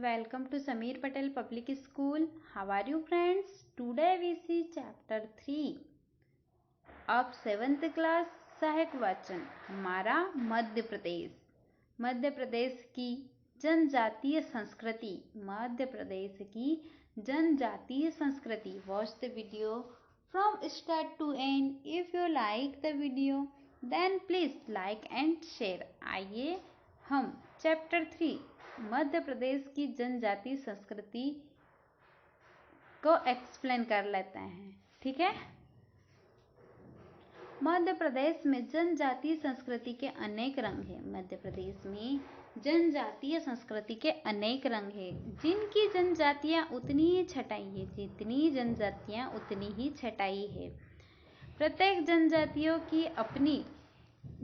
welcome to Sameer Patel Public School. How are you friends? Today we see chapter 3 of 7th class सहायक वाचन हमारा मध्य प्रदेश। मध्य प्रदेश की जनजातीय संस्कृति, मध्य प्रदेश की जनजातीय संस्कृति। Watch the video from start to end. If you like the video then please like and share. आइए हम चैप्टर 3 मध्य प्रदेश की जनजातीय संस्कृति को एक्सप्लेन कर लेते हैं। ठीक है। मध्य प्रदेश में जनजातीय संस्कृति के अनेक रंग हैं। मध्य प्रदेश में जनजातीय संस्कृति के अनेक रंग हैं। जिनकी जनजातियां उतनी ही छटाई है, जितनी जनजातियां उतनी ही छटाई है। प्रत्येक जनजातियों की अपनी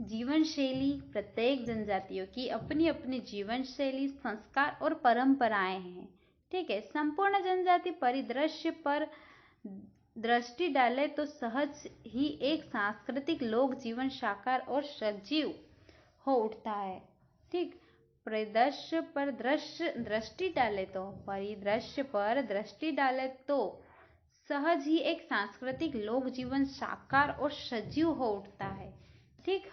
जीवन शैली, प्रत्येक जनजातियों की अपनी अपनी जीवन शैली, संस्कार और परंपराएं हैं। ठीक है। संपूर्ण जनजाति परिदृश्य पर दृष्टि डाले तो सहज ही एक सांस्कृतिक लोक जीवन साकार और सजीव हो उठता है। ठीक। परिदृश्य पर दृष्टि डाले तो, परिदृश्य पर दृष्टि डाले तो सहज ही एक सांस्कृतिक लोक जीवन साकार और सजीव हो उठता है। ठीक।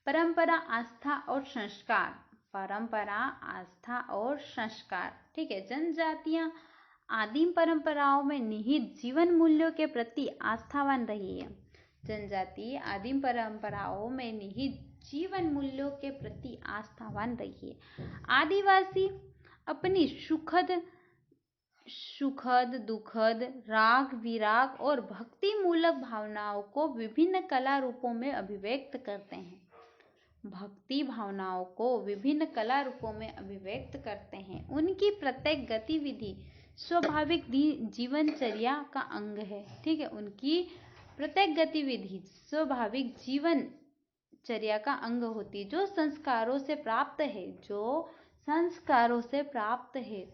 परंपरा, आस्था और संस्कार। परंपरा, आस्था और संस्कार। ठीक है। जनजातियां आदिम परंपराओं में निहित जीवन मूल्यों के प्रति आस्थावान रही है। जनजाति आदिम परंपराओं में निहित जीवन मूल्यों के प्रति आस्थावान रही है। आदिवासी अपनी सुखद, दुखद, राग, विराग और भक्ति मूलक भावनाओं को विभिन्न कला रूपों में अभिव्यक्त करते हैं। भक्ति भावनाओं को विभिन्न कला रूपों में अभिव्यक्त करते हैं। उनकी प्रत्येक गतिविधि स्वाभाविक जीवनचर्या का अंग है। ठीक है। उनकी प्रत्येक गतिविधि स्वाभाविक जीवनचर्या का अंग होती है, जो संस्कारों से प्राप्त है, जो संस्कारों से प्राप्त है।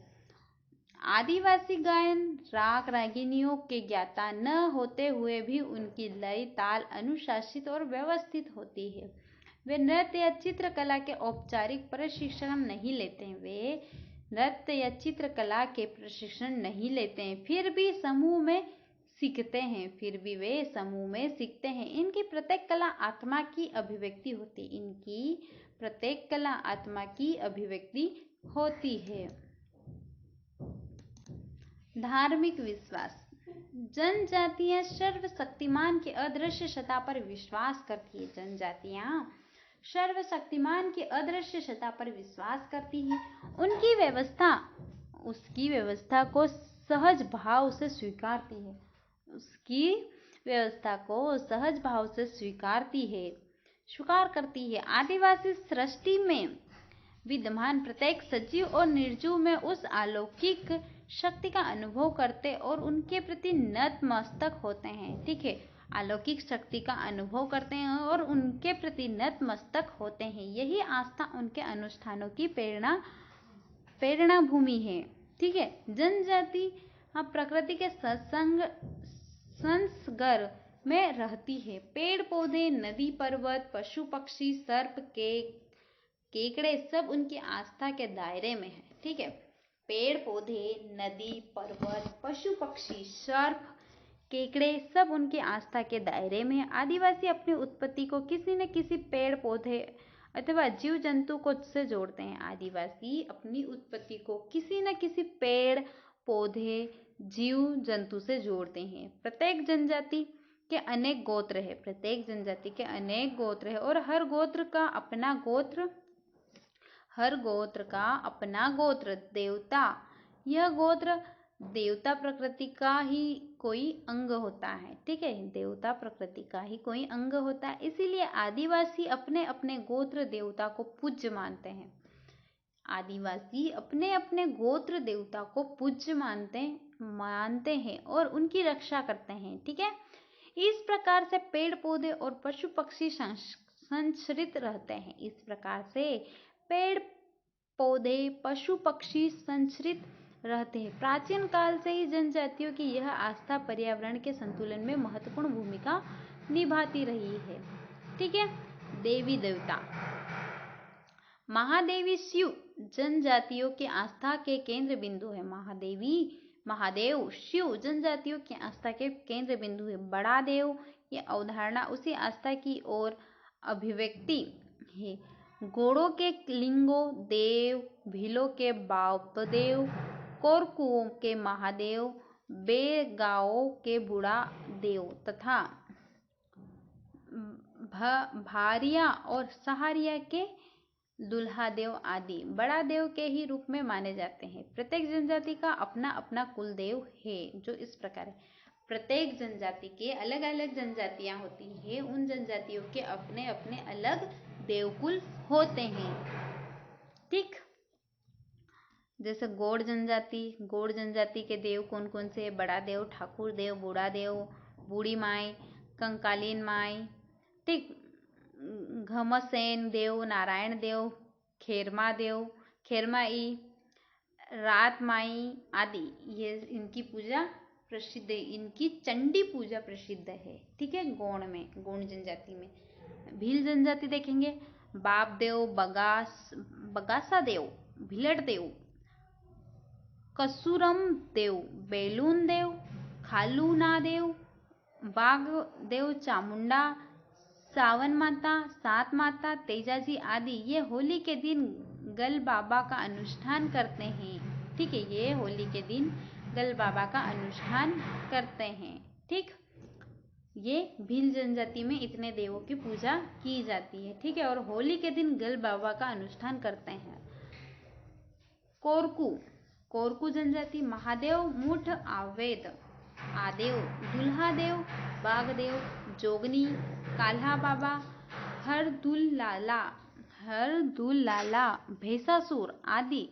आदिवासी गायन राग रागिनियों के ज्ञाता न होते हुए भी उनकी लय, ताल अनुशासित और व्यवस्थित होती है। वे नृत्य या चित्रकला के औपचारिक प्रशिक्षण नहीं लेते हैं। वे नृत्य या चित्रकला के प्रशिक्षण नहीं लेते हैं, फिर भी समूह में सीखते हैं। फिर भी वे समूह में सीखते हैं। इनकी प्रत्येक कला आत्मा की अभिव्यक्ति होती है। इनकी प्रत्येक कला आत्मा की अभिव्यक्ति होती है। धार्मिक विश्वास। जनजातियां सर्वशक्तिमान के अदृश्य सत्ता पर विश्वास करती है। जनजातियां सर्वशक्तिमान की अदृश्य सत्ता पर विश्वास करती है। उसकी व्यवस्था को सहज भाव से स्वीकारती है। उसकी व्यवस्था को सहज भाव से स्वीकार करती है। आदिवासी सृष्टि में विद्यमान प्रत्येक सजीव और निर्जीव में उस अलौकिक शक्ति का अनुभव करते और उनके प्रति नतमस्तक होते हैं। ठीक है। अलौकिक शक्ति का अनुभव करते हैं और उनके प्रति नतमस्तक होते हैं। यही आस्था उनके अनुष्ठानों की प्रेरणा भूमि है। ठीक है। जनजाति प्रकृति के संसर्ग में रहती है। पेड़ पौधे, नदी पर्वत, पशु पक्षी, सर्प, केकड़े सब उनकी आस्था के दायरे में है। ठीक है। पेड़ पौधे, नदी पर्वत, पशु पक्षी, सर्प, केकड़े सब उनकी आस्था के दायरे में है। आदिवासी अपनी उत्पत्ति को किसी न किसी पेड़ पौधे अथवा जीव जंतु को से जोड़ते हैं। आदिवासी अपनी उत्पत्ति को किसी न किसी पेड़ पौधे जीव जंतु से जोड़ते हैं। प्रत्येक जनजाति के अनेक गोत्र है। प्रत्येक जनजाति के अनेक गोत्र है और हर गोत्र का अपना गोत्र देवता। यह गोत्र देवता प्रकृति का ही कोई अंग होता है। ठीक है। देवता प्रकृति का ही कोई अंग होता है। इसीलिए आदिवासी अपने अपने गोत्र देवता को पूज्य मानते हैं। आदिवासी अपने अपने गोत्र देवता को पूज्य मानते हैं और उनकी रक्षा करते हैं। ठीक है। इस प्रकार से पेड़ पौधे और पशु पक्षी संरक्षित रहते हैं। इस प्रकार से पेड़ पौधे पशु पक्षी संरक्षित रहते हैं। प्राचीन काल से ही जनजातियों की यह आस्था पर्यावरण के संतुलन में महत्वपूर्ण भूमिका निभाती रही है। ठीक है। देवी देवता। महादेवी शिव जनजातियों की आस्था के केंद्र बिंदु है। महादेव शिव जनजातियों की आस्था के केंद्र बिंदु है। बड़ा देव ये अवधारणा उसी आस्था की ओर अभिव्यक्ति है। घोड़ों के लिंगों देव, भीलों के बापदेव, कोरकुओं के महादेव, बेगाओं के बूढ़ा देव तथा भारिया और सहारिया के दुल्हा देव आदि बड़ा देव के ही रूप में माने जाते हैं। प्रत्येक जनजाति का अपना अपना कुल देव है, जो इस प्रकार है। प्रत्येक जनजाति के अलग अलग जनजातियां होती है, उन जनजातियों के अपने अपने अलग देवकुल होते हैं। ठीक, जैसे गौड़ जनजाति के देव कौन कौन से? बड़ा देव, ठाकुर देव, बूढ़ा देव, बूढ़ी माई, कंकालीन माई, ठीक, घमसेन देव, नारायण देव, खेरमा देव, खेरमाई, रात माई आदि। ये इनकी पूजा प्रसिद्ध है, इनकी चंडी पूजा प्रसिद्ध है। ठीक है, गौड़ जनजाति में। भील जनजाति देखेंगे, बाप देव, बगासा देव, भिलट देव, कसूरम देव, बेलून देव, खालूना देव, बाघ देव, चामुंडा, सावन माता, सात माता, तेजाजी आदि ये होली के दिन गल बाबा का अनुष्ठान करते हैं। ठीक है, ये होली के दिन गल बाबा का अनुष्ठान करते हैं। ठीक, ये भील जनजाति में इतने देवों की पूजा की जाती है। ठीक है, और होली के दिन गल बाबा का अनुष्ठान करते हैं। कोरकू जनजाति, महादेव, मुठ आवेद, आदेव, दुल्हा देव, बागदेव, जोगनी, काल्हा बाबा, हरदुल लाला, भैंसासुर आदि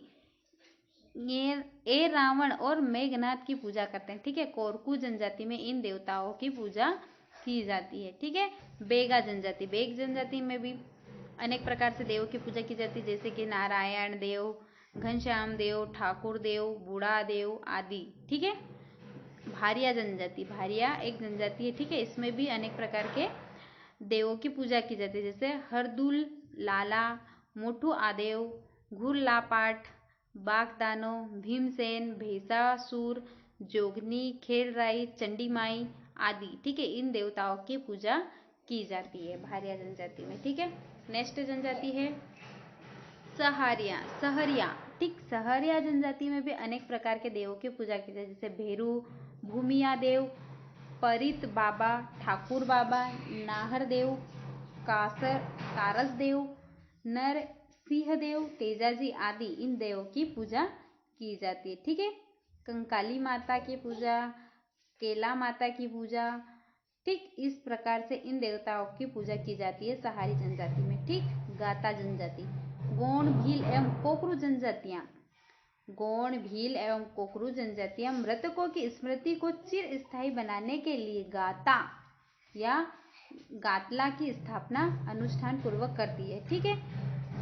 ये रावण और मेघनाथ की पूजा करते हैं। ठीक है, कोरकू जनजाति में इन देवताओं की पूजा की जाती है। ठीक है, बेग जनजाति में भी अनेक प्रकार से देवों की पूजा की जाती है, जैसे कि नारायण देव, घनश्याम देव, ठाकुर देव, बूढ़ा देव आदि। ठीक है, भारिया एक जनजाति है। ठीक है, इसमें भी अनेक प्रकार के देवों की पूजा की जाती है, जैसे हरदुल लाला, मोठू आदेव, घुरलापाट, बागदानो, भीमसेन, भैंसासुर, जोगनी, खेलराई, चंडी माई आदि। ठीक है, इन देवताओं की पूजा की जाती है भारिया जनजाति में। ठीक है, नेक्स्ट जनजाति है सहरिया। ठीक, सहरिया जनजाति में भी अनेक प्रकार के देवों की पूजा की जाती है, जैसे भेरू, भूमिया देव, परित बाबा, ठाकुर बाबा, नाहर देव, कारस देव, नर सिंह देव, तेजाजी आदि इन देवों की पूजा की जाती है। ठीक है, कंकाली माता की पूजा, केला माता की पूजा। ठीक, इस प्रकार से इन देवताओं की पूजा की जाती है सहारी जनजाति में। ठीक, गाता जनजाति, गौड़, भील एवं कोकरू जनजातियां मृतकों की स्मृति को चिर स्थायी बनाने के लिए गाता या गातला की स्थापना अनुष्ठान पूर्वक करती है। ठीक है,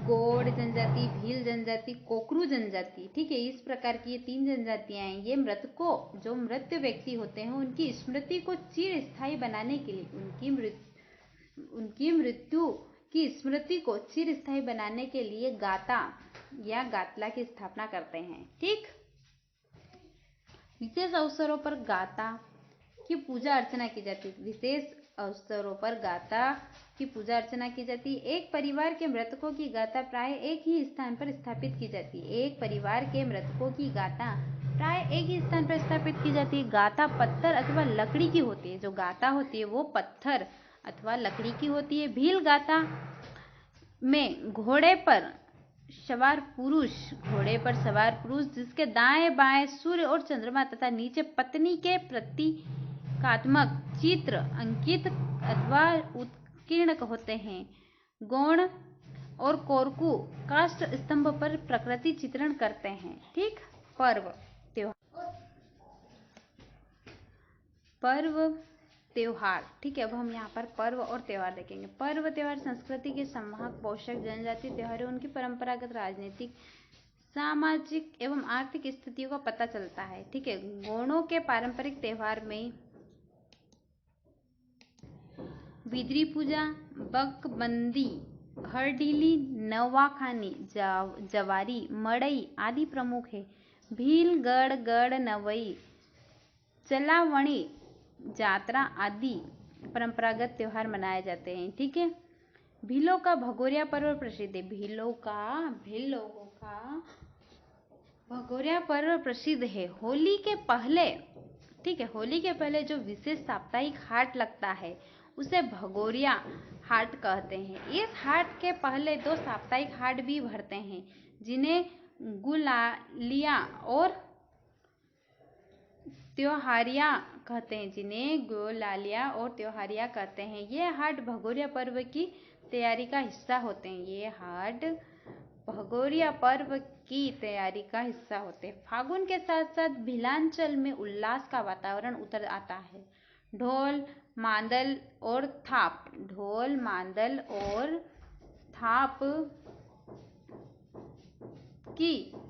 गौड़ जनजाति, भील जनजाति, कोकरू जनजाति। ठीक है, इस प्रकार की ये 3 जनजातियां हैं। ये मृतकों, जो मृत व्यक्ति होते हैं, उनकी स्मृति को चिर स्थायी बनाने के लिए, उनकी मृत्यु की स्मृति को चिर स्थायी बनाने के लिए गाता या गातला की स्थापना करते हैं। ठीक, विशेष अवसरों पर गाता की पूजा अर्चना की जाती है। विशेष अवसरों पर गाता की पूजा अर्चना की जाती है। एक परिवार के मृतकों की गाथा प्राय एक ही स्थान पर स्थापित की जाती है। एक परिवार के मृतकों की गाथा प्राय एक ही स्थान पर स्थापित की जाती है। गाथा पत्थर अथवा लकड़ी की होती है। जो गाथा होती है वो पत्थर अथवा लकड़ी की होती है। भील गाथा में घोड़े पर सवार पुरुष जिसके दाएं बाएं सूर्य और चंद्रमा तथा नीचे पत्नी के प्रतीकात्मक चित्र अंकित अथवा उत्कीर्ण होते हैं। गौड़ और कोरकू काष्ठ स्तंभ पर प्रकृति चित्रण करते हैं। ठीक, पर्व त्योहार। ठीक है, अब हम यहाँ पर पर्व और त्योहार देखेंगे। पर्व त्योहार संस्कृति के संवाहक पोषक जनजातीय त्योहार, उनकी परंपरागत राजनीतिक, सामाजिक एवं आर्थिक स्थितियों का पता चलता है। ठीक है, गौड़ों के पारंपरिक त्योहार में बिद्री पूजा, बकबंदी, हरडीली, नवाखानी, जवारी, मड़ई आदि प्रमुख है। भील, गढ़, गढ़ नवई, चलावणी, जात्रा आदि परंपरागत त्योहार मनाए जाते हैं। ठीक है। भीलों का भगोरिया पर्व प्रसिद्ध है। भील लोगों का भगोरिया पर्व प्रसिद्ध है। होली के पहले, ठीक है, होली के पहले जो विशेष साप्ताहिक हाट लगता है उसे भगोरिया हाट कहते हैं। इस हाट के पहले 2 साप्ताहिक हाट भी भरते हैं जिन्हें गुलालिया और त्योहारिया कहते हैं। ये हाट भगोरिया पर्व की तैयारी का हिस्सा होते हैं। फागुन के साथ साथ भिलांचल में उल्लास का वातावरण उतर आता है। ढोल, मांदल और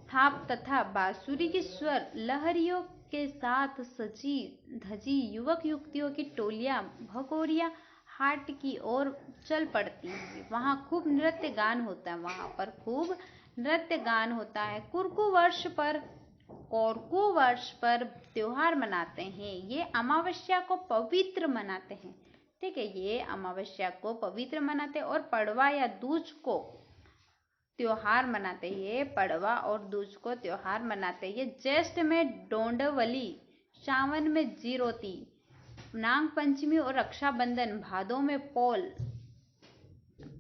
थाप तथा बांसुरी की स्वर लहरियों के साथ सजी धजी युवक युवतियों की टोलियां भगोरिया हाट की ओर चल पड़ती हैं। वहाँ खूब नृत्य गान होता है। कोरकू वर्ष पर त्योहार मनाते हैं। ये अमावस्या को पवित्र मनाते हैं। ठीक है, ये अमावस्या को पवित्र मनाते हैं और पड़वा या दूज को त्योहार मनाते हैं। ये ज्येष्ठ में डोंडवली, सावन में जीरोती, नाग पंचमी और रक्षाबंधन, भादों में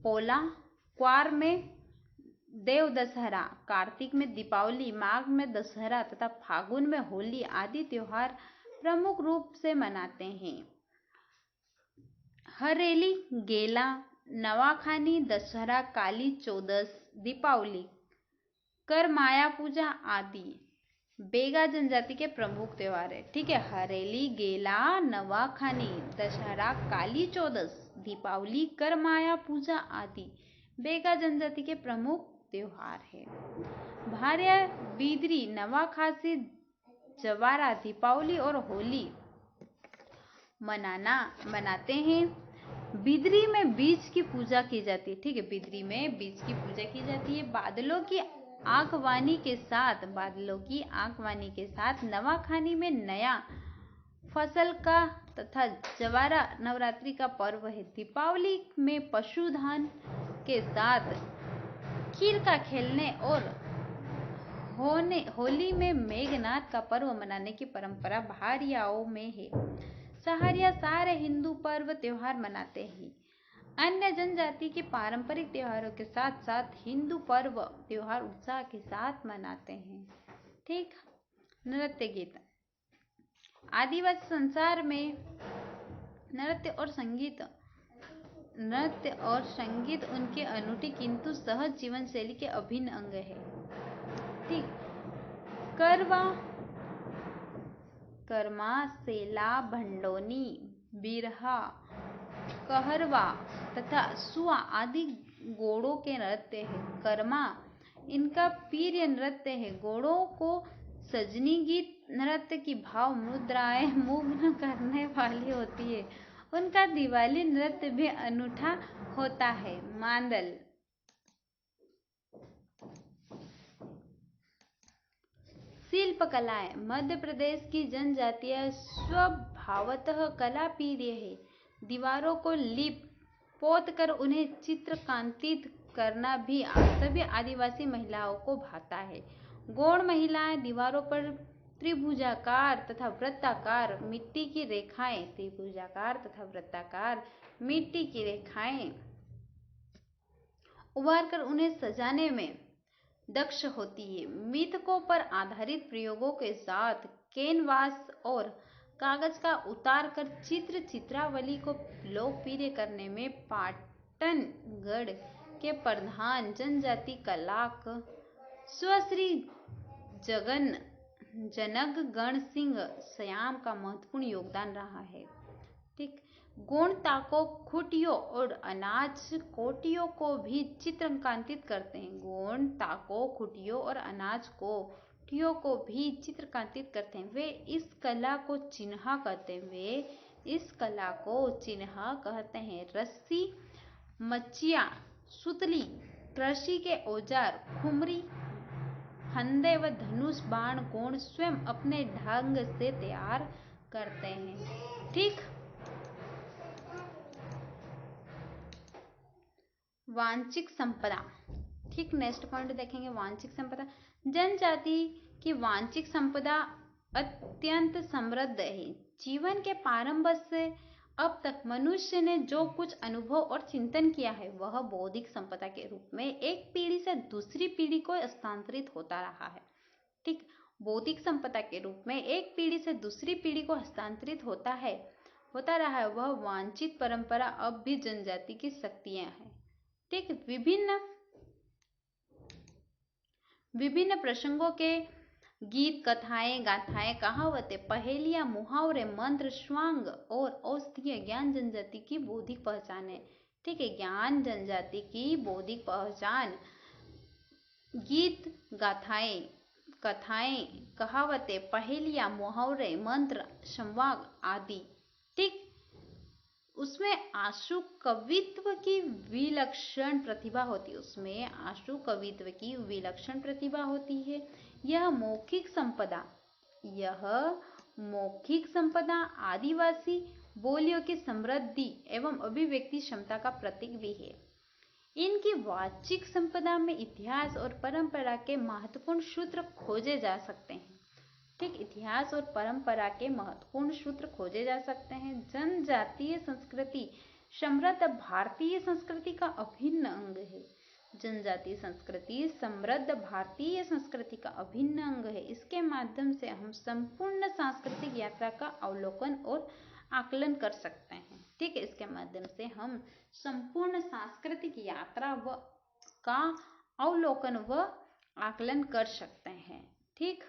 पोला, क्वार में देव दशहरा, कार्तिक में दीपावली, माघ में दशहरा तथा फागुन में होली आदि त्योहार प्रमुख रूप से मनाते हैं। हरेली, गेला, नवाखानी, दशहरा, काली चौदस, दीपावली, करमाया पूजा आदि बेगा जनजाति के प्रमुख त्योहार है। ठीक है, हरेली, गेला, नवाखानी, दशहरा, काली चौदस, दीपावली, करमाया पूजा आदि बेगा जनजाति के प्रमुख त्योहार है। भारिया, बिदरी, नवाखासी, जवारा, दीपावली और होली मनाते हैं। बिदरी में बीज की पूजा की जाती है। ठीक है, बिदरी में बीज की पूजा की जाती है। बादलों की आगवानी के साथ नवाखानी में नया फसल का तथा जवारा नवरात्रि का पर्व है। दीपावली में पशुधन के साथ खीर का खेलने और होली में मेघनाद का पर्व मनाने की परंपरा भारियाओं में है। सहारिया सारे हिंदू पर्व त्योहार मनाते हैं। अन्य जनजाति के पारंपरिक त्योहारों के साथ साथ हिंदू पर्व त्योहार उत्साह के साथ मनाते हैं। ठीक। नृत्य गीत। आदिवासी संसार में नृत्य और संगीत उनके अनूठी किंतु सहज जीवन शैली के अभिन्न अंग है। ठीक। कर्मा, सेला, भंडोनी, बिरहा, कहरवा तथा सुआ आदि गोड़ों के नृत्य है। कर्मा इनका प्रिय नृत्य है। गोड़ों को सजनी गीत नृत्य की भाव मुद्राएं मुग्ध करने वाली होती है। उनका दिवाली नृत्य भी अनूठा होता है। मांदल। शिल्प कलाएं। मध्य प्रदेश की जनजातीय स्वभावतः कला प्रिय है। दीवारों को पोत कर उन्हें चित्रकांतित करना भी सभी आदिवासी महिलाओं को भाता है। गौड़ महिलाएं दीवारों पर त्रिभुजाकार तथा वृत्ताकार मिट्टी की रेखाएं उभार कर उन्हें सजाने में दक्ष होती है। मिथकों पर आधारित प्रयोगों के साथ कैनवास और कागज का उतार कर चित्रावली को लोकप्रिय करने में पाटनगढ़ के प्रधान जनजाति कलाक स्वश्री जनक गण सिंह श्याम का महत्वपूर्ण योगदान रहा है। ठीक। गोंड ताको खुटियों और अनाज कोटियों को भी चित्रकांतित करते हैं। गोंड ताको खुटियों और अनाज कोटियों को भी चित्रकांतित करते हैं। वे इस कला को चिन्ह कहते हैं। रस्सी, मचिया, सुतली, कृषि के औजार, खुमरी, फंदे व धनुष बाण कोण स्वयं अपने ढंग से तैयार करते हैं। ठीक। वांशिक संपदा। ठीक, नेक्स्ट पॉइंट देखेंगे वांशिक संपदा। जनजाति की वांशिक संपदा अत्यंत समृद्ध है। जीवन के प्रारंभ से अब तक मनुष्य ने जो कुछ अनुभव और चिंतन किया है वह बौद्धिक संपदा के रूप में एक पीढ़ी से दूसरी पीढ़ी को हस्तांतरित होता रहा है। ठीक, बौद्धिक संपदा के रूप में एक पीढ़ी से दूसरी पीढ़ी को हस्तांतरित होता रहा है। वह वांछित परंपरा अब भी जनजाति की शक्तियां हैं। ठीक, विभिन्न प्रसंगों के गीत, कथाएं, गाथाएं, कहावतें, पहेलियां, मुहावरे, मंत्र, स्वांग और औषधीय ज्ञान जनजाति की बौद्धिक पहचान है। ठीक है, ज्ञान जनजाति की बौद्धिक पहचान गीत, गाथाएं, कथाएं, कहावतें, पहेलियां, मुहावरे, मंत्र, संवाद आदि। ठीक, उसमें आशु कवित्व की विलक्षण प्रतिभा होती है। यह मौखिक संपदा आदिवासी बोलियों की समृद्धि एवं अभिव्यक्ति क्षमता का प्रतीक भी है। इनकी वाचिक संपदा में इतिहास और परंपरा के महत्वपूर्ण सूत्र खोजे जा सकते हैं। ठीक, इतिहास और परंपरा के महत्वपूर्ण सूत्र खोजे जा सकते हैं। जनजातीय संस्कृति समृद्ध भारतीय संस्कृति का अभिन्न अंग है। जनजातीय संस्कृति समृद्ध भारतीय संस्कृति का अभिन्न अंग है। इसके माध्यम से हम संपूर्ण सांस्कृतिक यात्रा का अवलोकन और आकलन कर सकते हैं। ठीक है, इसके माध्यम से हम संपूर्ण सांस्कृतिक यात्रा का अवलोकन व आकलन कर सकते हैं। ठीक।